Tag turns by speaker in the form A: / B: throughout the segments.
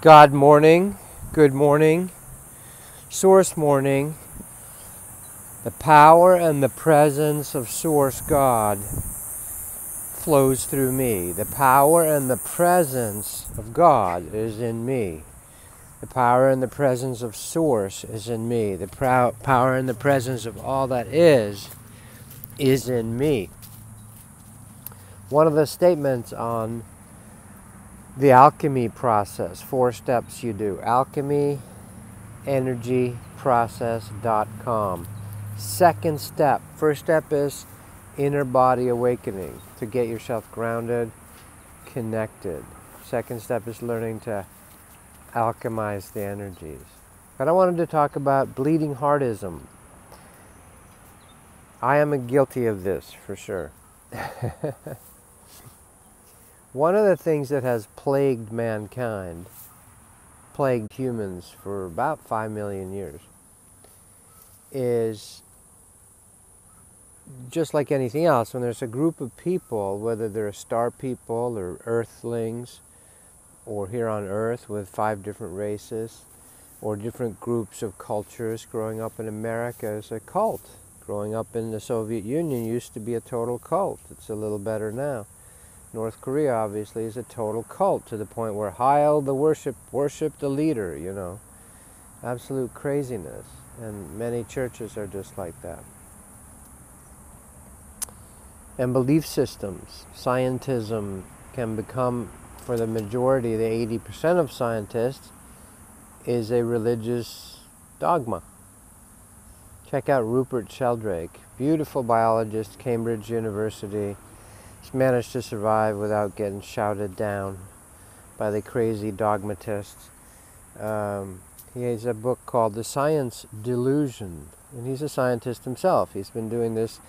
A: God morning, good morning, Source morning. The power and the presence of Source God flows through me. The power and the presence of God is in me. The power and the presence of Source is in me. The power and the presence of all that is in me. One of the statements on the alchemy process, 4 steps you do. alchemyenergyprocess.com. Second step. First step is inner body awakening, to get yourself grounded, connected. Second step is learning to alchemize the energies. But I wanted to talk about bleeding heartism. I am guilty of this, for sure. One of the things that has plagued mankind, plagued humans for about 5 million years, is just like anything else. When there's a group of people, whether they're star people or earthlings, or here on Earth with 5 different races, or different groups of cultures. Growing up in America is a cult. Growing up in the Soviet Union used to be a total cult. It's a little better now. North Korea obviously is a total cult, to the point where Heil the worship the leader, you know. Absolute craziness. And many churches are just like that. And belief systems. Scientism can become, for the majority, the 80% of scientists, is a religious dogma. Check out Rupert Sheldrake, beautiful biologist, Cambridge University. He's managed to survive without getting shouted down by the crazy dogmatists. He has a book called The Science Delusion, and he's a scientist himself. He's been doing this,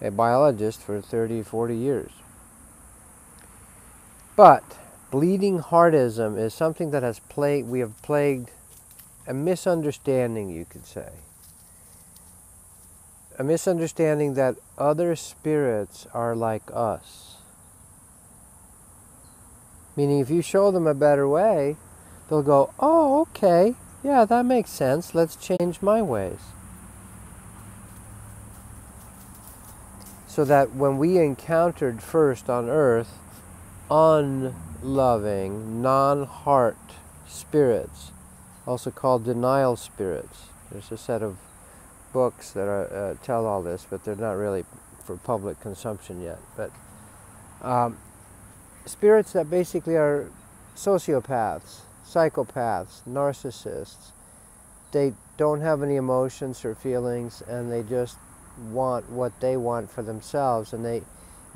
A: a biologist, for 30, 40 years. But bleeding heartism is something that has plagued a misunderstanding, you could say. A misunderstanding that other spirits are like us. Meaning, if you show them a better way, they'll go, oh, okay, yeah, that makes sense, let's change my ways. So that when we encountered first on Earth unloving, non-heart spirits, also called denial spirits, there's a set of books that are, tell all this, but they're not really for public consumption yet. But spirits that basically are sociopaths, psychopaths, narcissists. They don't have any emotions or feelings, and they just want what they want for themselves. And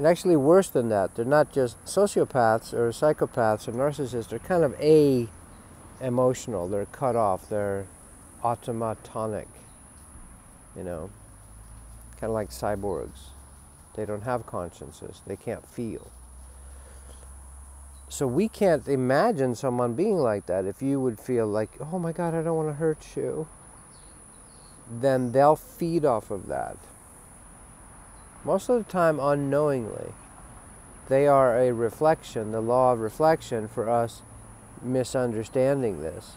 A: actually worse than that, they're not just sociopaths or psychopaths or narcissists. They're kind of emotional. They're cut off. They're automatonic. You know, kind of like cyborgs. They don't have consciences. They can't feel. So we can't imagine someone being like that. If you would feel like, oh my God, I don't want to hurt you, then they'll feed off of that. Most of the time, unknowingly. They are a reflection, the law of reflection, for us misunderstanding this.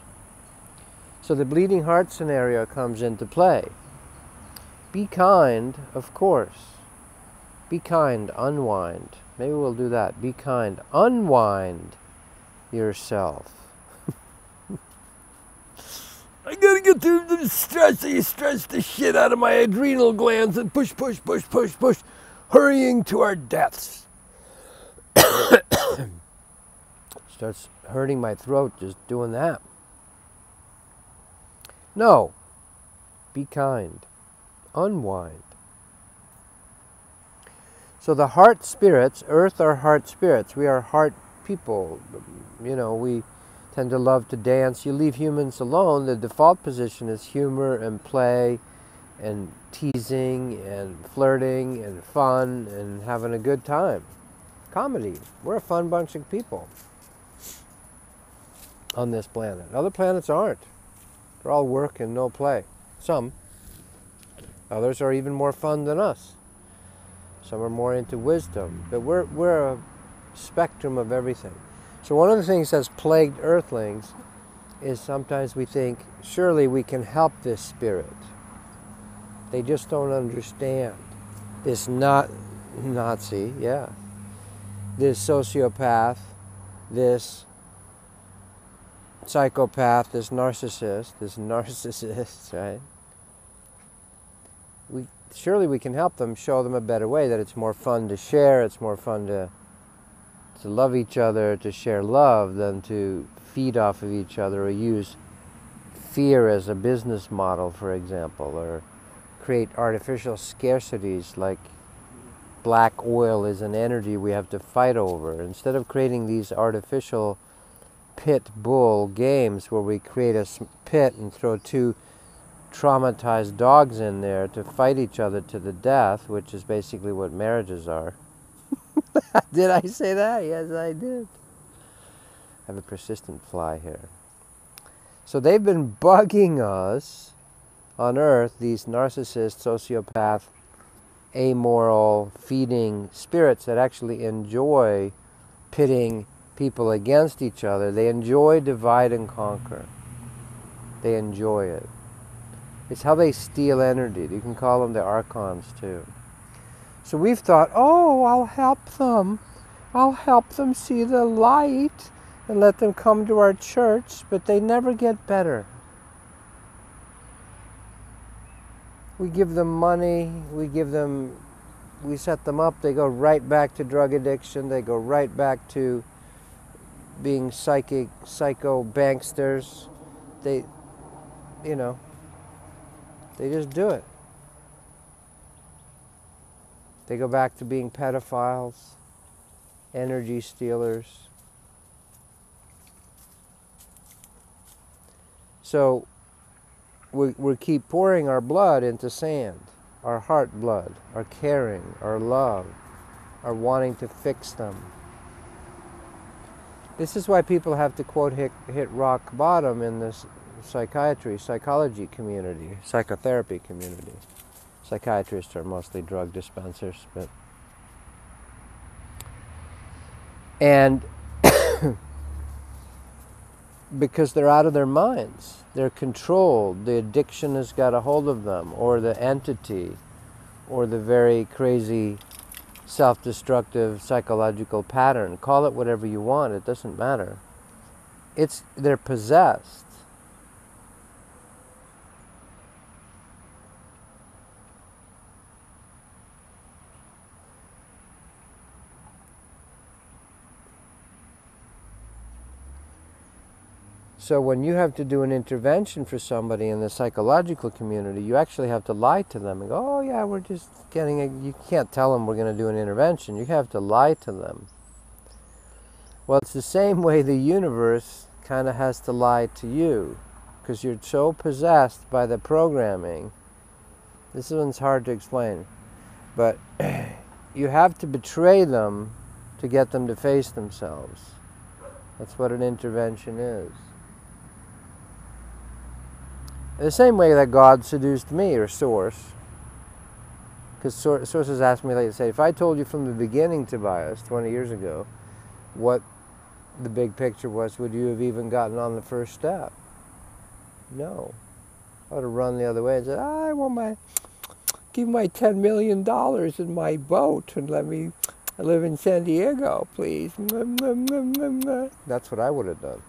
A: So the bleeding heart scenario comes into play. Be kind, of course. Be kind, unwind. Maybe we'll do that. Be kind, unwind yourself. I gotta get through the stress. You stress the shit out of my adrenal glands and push, hurrying to our deaths. Starts hurting my throat just doing that. No. Be kind. Unwind. So the heart spirits, Earth are heart spirits. We are heart people. You know, we tend to love to dance. You leave humans alone, the default position is humor and play and teasing and flirting and fun and having a good time. Comedy. We're a fun bunch of people on this planet. Other planets aren't. They're all work and no play. Some. Others are even more fun than us. Some are more into wisdom. But we're a spectrum of everything. So one of the things that's plagued Earthlings is sometimes we think, surely we can help this spirit. They just don't understand. This Nazi, yeah. This sociopath, this psychopath, this narcissist, right? Surely we can help them, show them a better way, that it's more fun to share, it's more fun to love each other, to share love, than to feed off of each other or use fear as a business model, for example, or create artificial scarcities like black oil is an energy we have to fight over. Instead of creating these artificial pit bull games where we create a pit and throw two traumatized dogs in there to fight each other to the death, which is basically what marriages are. Did I say that? Yes, I did. I have a persistent fly here. So they've been bugging us on Earth, these narcissist, sociopath, amoral, feeding spirits that actually enjoy pitting people against each other. They enjoy divide and conquer. They enjoy it. It's how they steal energy. You can call them the archons too. So we've thought, oh, I'll help them. I'll help them see the light and let them come to our church, but they never get better. We give them money, we set them up, they go right back to drug addiction, they go right back to being psycho banksters. They just do it. They go back to being pedophiles, energy stealers. So we keep pouring our blood into sand, our heart blood, our caring, our love, our wanting to fix them. This is why people have to, quote, hit rock bottom in this psychology community, psychotherapy community. Psychiatrists are mostly drug dispensers, and because they're out of their minds, they're controlled, the addiction has got a hold of them, or the entity, or the very crazy self-destructive psychological pattern. Call it whatever you want, it doesn't matter. They're possessed. So when you have to do an intervention for somebody in the psychological community, you actually have to lie to them and go, oh yeah, we're just you can't tell them we're going to do an intervention. You have to lie to them. Well, it's the same way the universe kind of has to lie to you, because you're so possessed by the programming. This one's hard to explain, but you have to betray them to get them to face themselves. That's what an intervention is. The same way that God seduced me, or Source. Because Source has asked me, like, say, if I told you from the beginning, Tobias, 20 years ago, what the big picture was, would you have even gotten on the first step? No. I would have run the other way and said, I want give my $10 million in my boat and let me live in San Diego, please. That's what I would have done.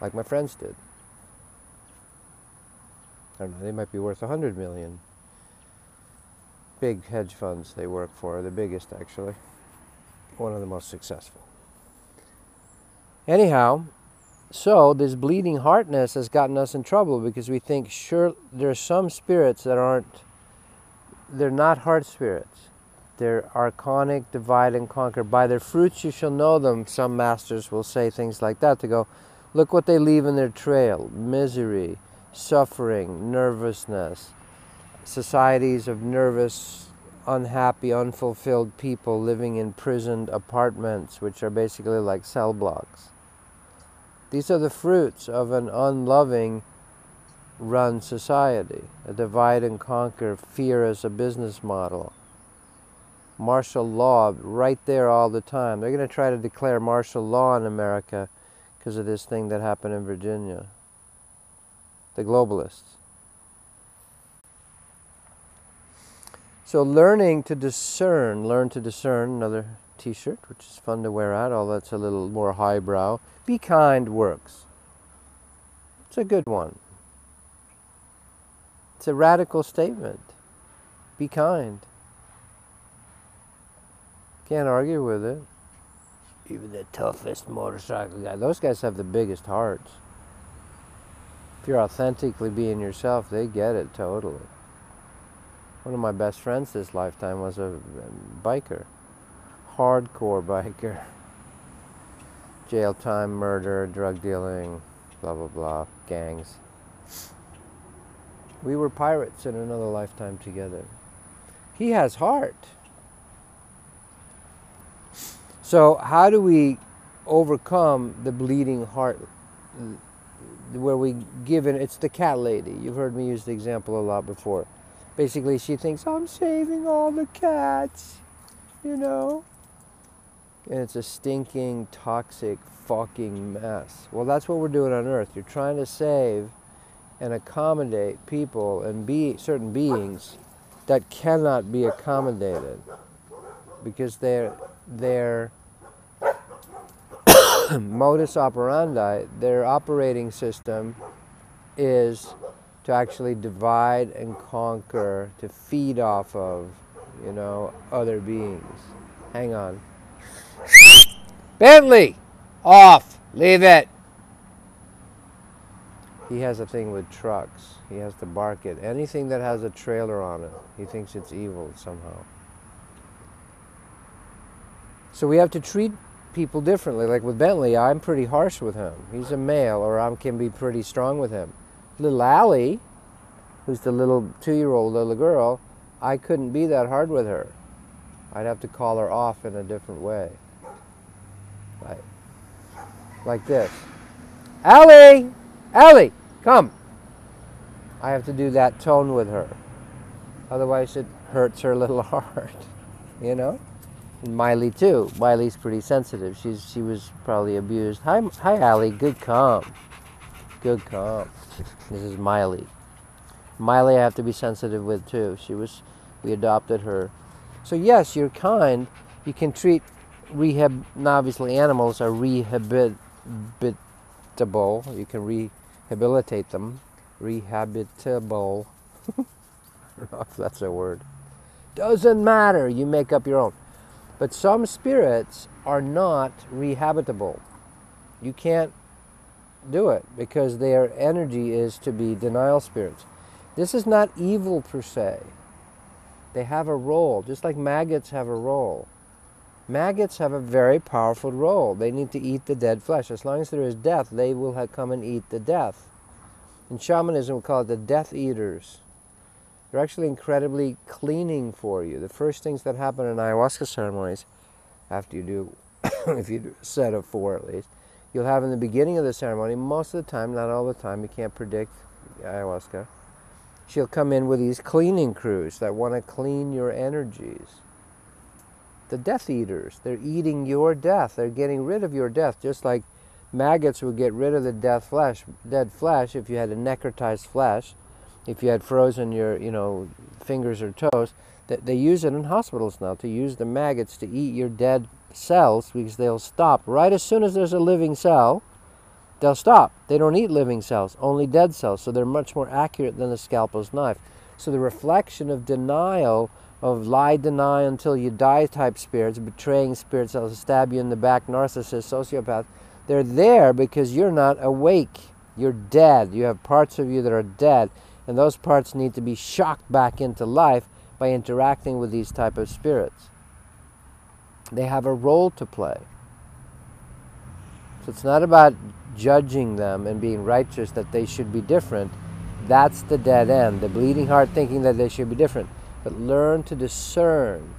A: Like my friends did. I don't know, they might be worth $100 million. Big hedge funds they work for, the biggest actually. One of the most successful. Anyhow, so this bleeding heartness has gotten us in trouble because we think, sure, there are some spirits that they're not heart spirits. They're archonic, divide and conquer. By their fruits you shall know them. Some masters will say things like that to go, look what they leave in their trail. Misery, suffering, nervousness, societies of nervous, unhappy, unfulfilled people living in prisoned apartments, which are basically like cell blocks. These are the fruits of an unloving run society, a divide and conquer, fear as a business model. Martial law right there all the time. They're going to try to declare martial law in America because of this thing that happened in Virginia. The globalists. So learn to discern, another t-shirt, which is fun to wear out, although it's a little more highbrow. Be kind works. It's a good one. It's a radical statement. Be kind. Can't argue with it. Even the toughest motorcycle guy. Those guys have the biggest hearts. If you're authentically being yourself, they get it totally. One of my best friends this lifetime was a biker. Hardcore biker. Jail time, murder, drug dealing, blah, blah, blah, gangs. We were pirates in another lifetime together. He has heart. So how do we overcome the bleeding heart where we give it? It's the cat lady. You've heard me use the example a lot before. Basically, she thinks, I'm saving all the cats, you know? And it's a stinking, toxic, fucking mess. Well, that's what we're doing on Earth. You're trying to save and accommodate people and certain beings that cannot be accommodated because their modus operandi, their operating system is to actually divide and conquer, to feed off of, you know, other beings. Hang on. Bentley! Off! Leave it! He has a thing with trucks. He has to bark it. Anything that has a trailer on it, he thinks it's evil somehow. So we have to treat people differently. Like with Bentley, I'm pretty harsh with him. He's a male, or I can be pretty strong with him. Little Allie, who's the little 2-year-old little girl, I couldn't be that hard with her. I'd have to call her off in a different way. Like this. Allie! Allie, come! I have to do that tone with her. Otherwise it hurts her little heart, you know? And Miley too. Miley's pretty sensitive. She was probably abused. Hi Allie, good calm. Good calm. This is Miley. Miley I have to be sensitive with too. We adopted her. So yes, you're kind. You can treat obviously animals are rehabilitable. You can rehabilitate them. Rehabilitable. I don't know if that's a word. Doesn't matter. You make up your own. But some spirits are not rehabilitable. You can't do it because their energy is to be denial spirits. This is not evil per se. They have a role, just like maggots have a role. Maggots have a very powerful role. They need to eat the dead flesh. As long as there is death, they will come and eat the death. In shamanism, we call it the death eaters. They're actually incredibly cleaning for you. The first things that happen in ayahuasca ceremonies, after you do, if you do a set of 4 at least, you'll have in the beginning of the ceremony, most of the time, not all the time, you can't predict ayahuasca, she'll come in with these cleaning crews that want to clean your energies. The death eaters, they're eating your death. They're getting rid of your death, just like maggots would get rid of the dead flesh if you had a necrotized flesh, if you had frozen your, fingers or toes. They use it in hospitals now to use the maggots to eat your dead cells because they'll stop. Right as soon as there's a living cell, they'll stop. They don't eat living cells, only dead cells, so they're much more accurate than the scalpel's knife. So the reflection of denial, of lie, deny until you die type spirits, betraying spirits that'll stab you in the back, narcissists, sociopaths, they're there because you're not awake. You're dead. You have parts of you that are dead, and those parts need to be shocked back into life by interacting with these type of spirits. They have a role to play. So it's not about judging them and being righteous that they should be different. That's the dead end. The bleeding heart thinking that they should be different. But learn to discern.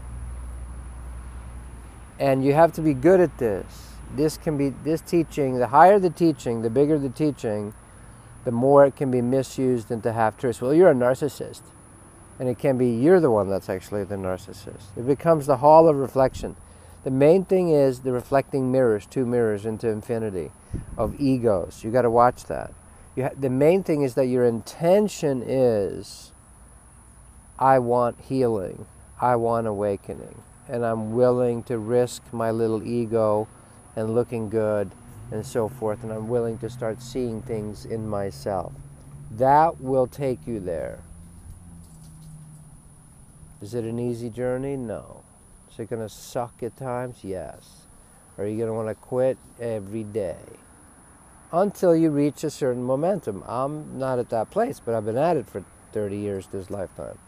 A: And you have to be good at this. This teaching, the higher the teaching, the bigger the teaching, the more it can be misused into half-truths. Well, you're a narcissist. And it can be you're the one that's actually the narcissist. It becomes the hall of reflection. The main thing is the reflecting mirrors, 2 mirrors into infinity of egos. You got to watch that. The main thing is that your intention is, I want healing, I want awakening, and I'm willing to risk my little ego and looking good and so forth, and I'm willing to start seeing things in myself. That will take you there. Is it an easy journey? No. Is it going to suck at times? Yes. Are you going to want to quit every day? Until you reach a certain momentum. I'm not at that place, but I've been at it for 30 years this lifetime.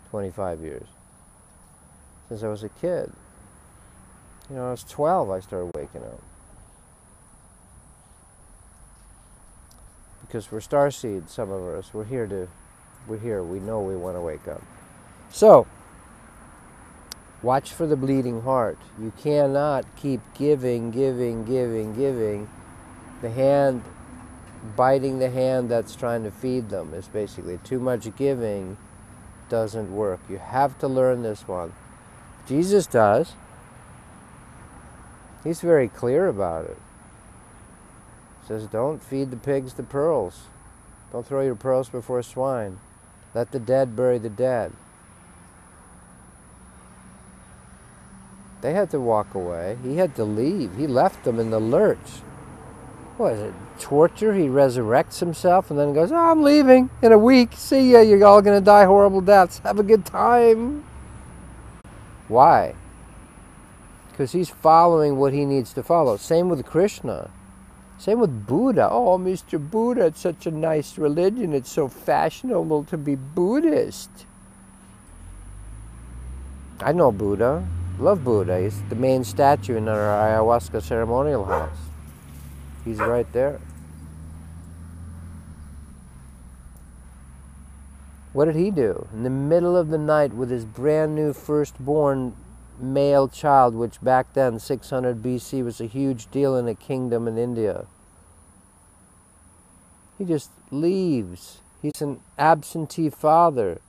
A: 25 years. Since I was a kid. You know, I was 12, I started waking up. Because we're starseeds, some of us. We're here, we know we want to wake up. So, watch for the bleeding heart. You cannot keep giving. The hand, biting the hand that's trying to feed them is basically too much giving doesn't work. You have to learn this one. Jesus does. He's very clear about it. He says, don't feed the pigs the pearls. Don't throw your pearls before swine. Let the dead bury the dead. They had to walk away. He had to leave. He left them in the lurch. What is it? Torture? He resurrects himself and then goes, oh, I'm leaving in a week. See ya. You're all going to die horrible deaths. Have a good time. Why? Because he's following what he needs to follow. Same with Krishna. Same with Buddha. Oh, Mr. Buddha, it's such a nice religion. It's so fashionable to be Buddhist. I know Buddha. Love Buddha. He's the main statue in our ayahuasca ceremonial house. He's right there. What did he do? In the middle of the night with his brand new firstborn male child, which back then, 600 BC, was a huge deal in a kingdom in India. He just leaves. He's an absentee father.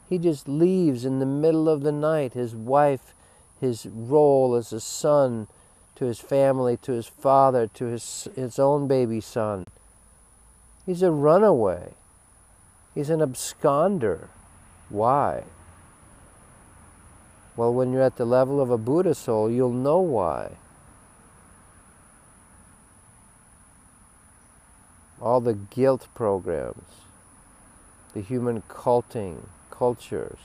A: He just leaves in the middle of the night. His wife, his role as a son to his family, to his father, to his own baby son. He's a runaway. He's an absconder. Why? Well, when you're at the level of a Buddha soul, you'll know why. All the guilt programs, the human cultures.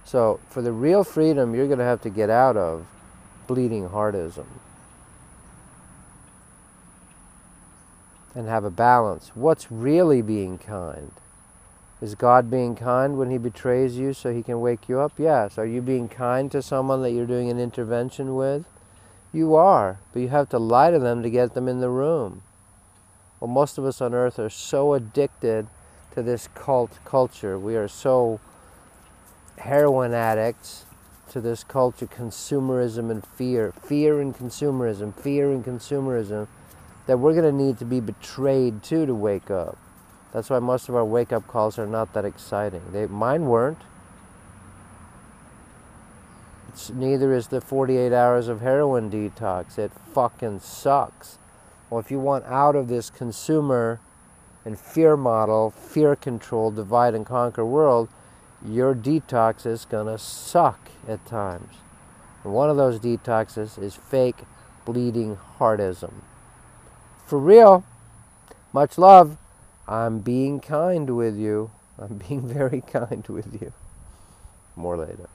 A: So, for the real freedom, you're going to have to get out of bleeding heartism and have a balance. What's really being kind? Is God being kind when he betrays you so he can wake you up? Yes. Are you being kind to someone that you're doing an intervention with? You are, but you have to lie to them to get them in the room. Well, most of us on earth are so addicted to this culture. We are so heroin addicts to this culture, consumerism and fear and consumerism, that we're going to need to be betrayed too to wake up. That's why most of our wake-up calls are not that exciting. Mine weren't. Neither is the 48 hours of heroin detox. It fucking sucks. Well, if you want out of this consumer and fear model, fear control, divide and conquer world, your detox is gonna suck at times. And one of those detoxes is fake bleeding heartism. For real. Much love. I'm being kind with you. I'm being very kind with you. More later.